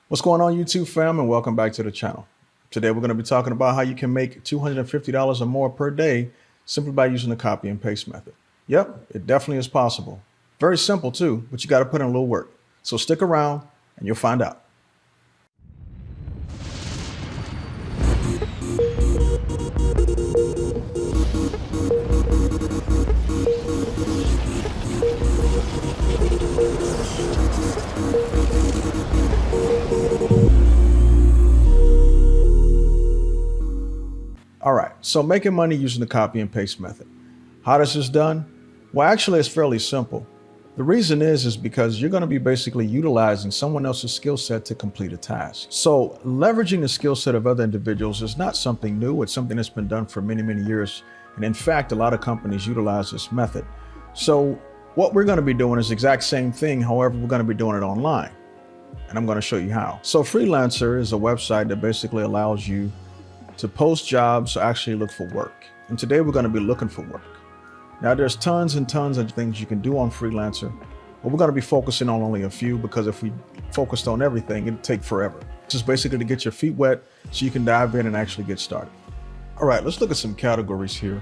What's going on, YouTube fam, and welcome back to the channel. Today we're going to be talking about how you can make $250 or more per day simply by using the copy and paste method. Yep, it definitely is possible. Very simple too, but you got to put in a little work. So stick around and you'll find out. All right, so making money using the copy and paste method. How is this done? Well, actually, it's fairly simple. The reason is because you're going to be basically utilizing someone else's skill set to complete a task. So leveraging the skill set of other individuals is not something new. It's something that's been done for many, many years. And in fact, a lot of companies utilize this method. So what we're going to be doing is the exact same thing. However, we're going to be doing it online. And I'm going to show you how. So Freelancer is a website that basically allows you to post jobs or actually look for work. And today we're going to be looking for work. Now there's tons and tons of things you can do on Freelancer, but we're going to be focusing on only a few because if we focused on everything, it'd take forever. Just basically to get your feet wet so you can dive in and actually get started. All right, let's look at some categories here.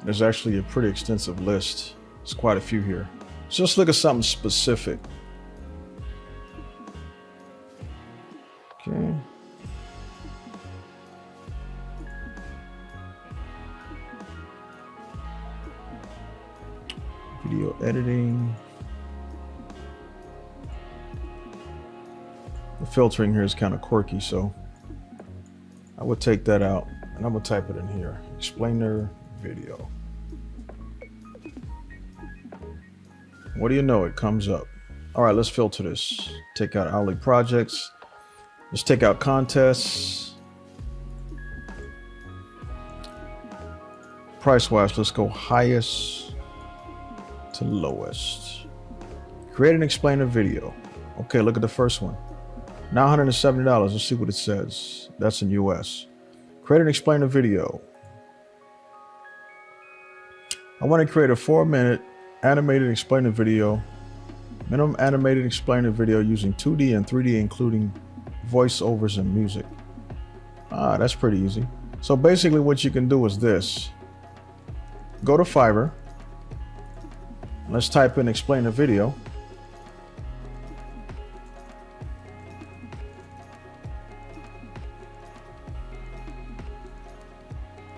There's actually a pretty extensive list. There's quite a few here. So let's look at something specific. Okay. Video editing. The filtering here is kind of quirky, so I would take that out and I'm gonna type it in here. Explainer video. What do you know? It comes up. All right, let's filter this. Take out hourly projects. Let's take out contests. Price-wise, let's go highest to lowest. Create and explain a video. Okay, look at the first one. Now $170. Let's see what it says. That's in US. Create and explain a video. I want to create a 4-minute animated explainer video. Minimum animated explainer video using 2D and 3D, including voiceovers and music. That's pretty easy. So basically what you can do is this. Go to Fiverr. Let's type in explain a video.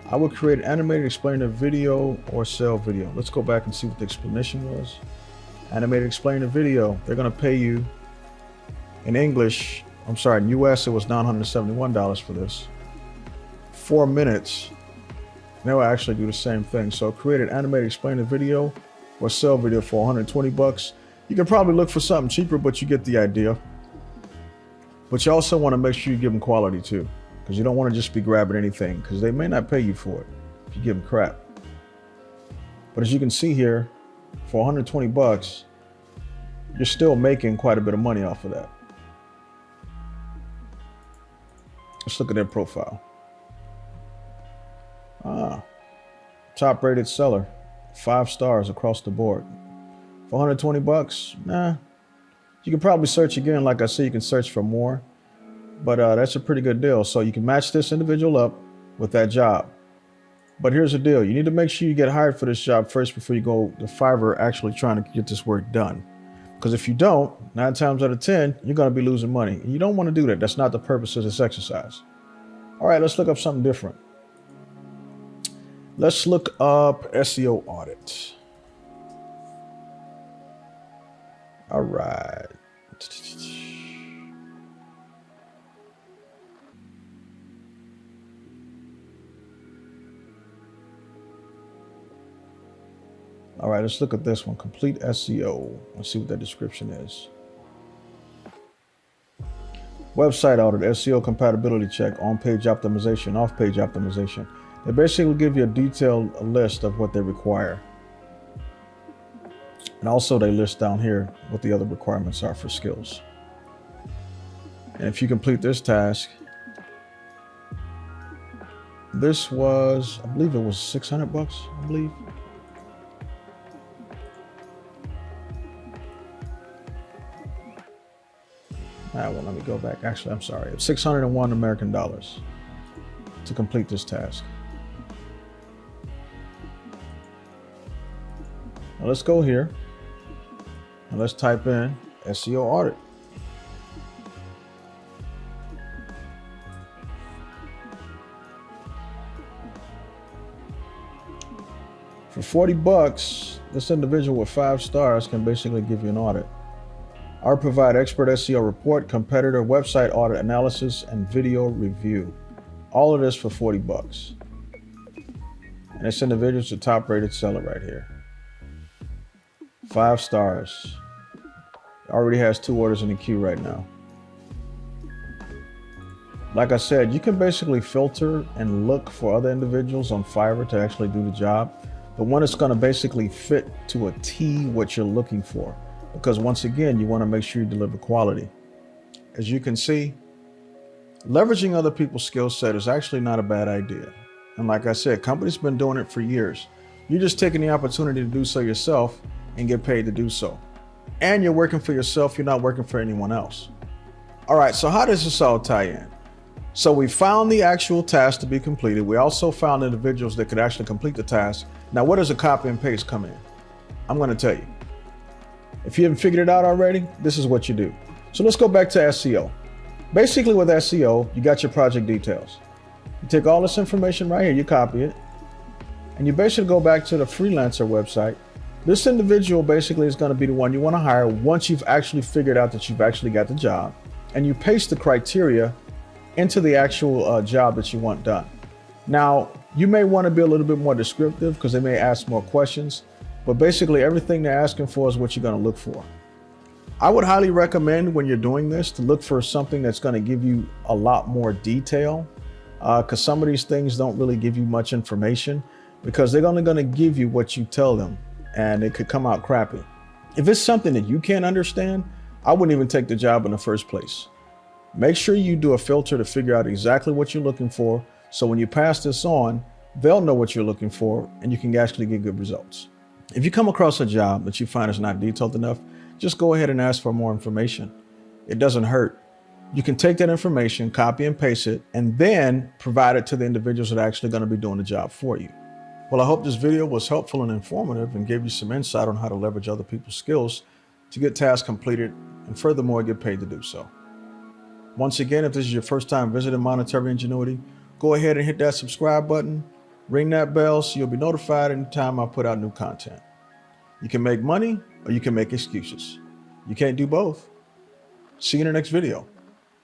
I would create an animated explainer video or sell video. Let's go back and see what the explanation was. Animated explainer video. They're going to pay you in English. I'm sorry, in US, it was $971 for this. 4 minutes. Now I actually do the same thing. So create an animated explainer video or sell video for 120 bucks. You can probably look for something cheaper, but you get the idea. But you also want to make sure you give them quality too, because you don't want to just be grabbing anything, because they may not pay you for it if you give them crap. But as you can see here, for 120 bucks, you're still making quite a bit of money off of that. Let's look at their profile. Top rated seller. 5 stars across the board. For 120 bucks, nah. You can probably search again. Like I said, you can search for more, but that's a pretty good deal. So you can match this individual up with that job. But here's the deal. You need to make sure you get hired for this job first before you go to Fiverr actually trying to get this work done. Because if you don't, 9 times out of 10, you're going to be losing money. And you don't want to do that. That's not the purpose of this exercise. All right, let's look up something different. Let's look up SEO audit. All right. All right, let's look at this one. Complete SEO. Let's see what that description is. Website audit, SEO compatibility check, on-page optimization, off-page optimization. They basically give you a detailed list of what they require. And also they list down here what the other requirements are for skills. And if you complete this task, this was, I believe it was 600 bucks, I believe. Well, let me go back. Actually, I'm sorry. It's 601 American dollars to complete this task. Now let's go here and let's type in SEO audit. For 40 bucks, this individual with 5 stars can basically give you an audit. I provide expert SEO report, competitor website audit analysis, and video review. All of this for 40 bucks. And this individual's a top rated seller right here. 5 stars. Already has 2 orders in the queue right now. Like I said, you can basically filter and look for other individuals on Fiverr to actually do the job. But one is going to basically fit to a T what you're looking for. Because once again, you want to make sure you deliver quality. As you can see, leveraging other people's skill set is actually not a bad idea. And like I said, companies have been doing it for years. You're just taking the opportunity to do so yourself and get paid to do so. And you're working for yourself, you're not working for anyone else. All right, so how does this all tie in? So we found the actual task to be completed. We also found individuals that could actually complete the task. Now, where does a copy and paste come in? I'm going to tell you. If you haven't figured it out already, this is what you do. So let's go back to SEO. Basically with SEO, you got your project details. You take all this information right here, you copy it, and you basically go back to the freelancer website. This individual basically is going to be the one you want to hire once you've actually figured out that you've actually got the job, and you paste the criteria into the actual job that you want done. Now, you may want to be a little bit more descriptive because they may ask more questions, but basically everything they're asking for is what you're going to look for. I would highly recommend when you're doing this to look for something that's going to give you a lot more detail, because some of these things don't really give you much information because they're only going to give you what you tell them, and it could come out crappy. If it's something that you can't understand, I wouldn't even take the job in the first place. Make sure you do a filter to figure out exactly what you're looking for, so when you pass this on, they'll know what you're looking for and you can actually get good results. If you come across a job that you find is not detailed enough, just go ahead and ask for more information. It doesn't hurt. You can take that information, copy and paste it, and then provide it to the individuals that are actually going to be doing the job for you. Well, I hope this video was helpful and informative and gave you some insight on how to leverage other people's skills to get tasks completed and furthermore get paid to do so. Once again, if this is your first time visiting Monetary Ingenuity, go ahead and hit that subscribe button, ring that bell so you'll be notified anytime I put out new content. You can make money or you can make excuses. You can't do both. See you in the next video.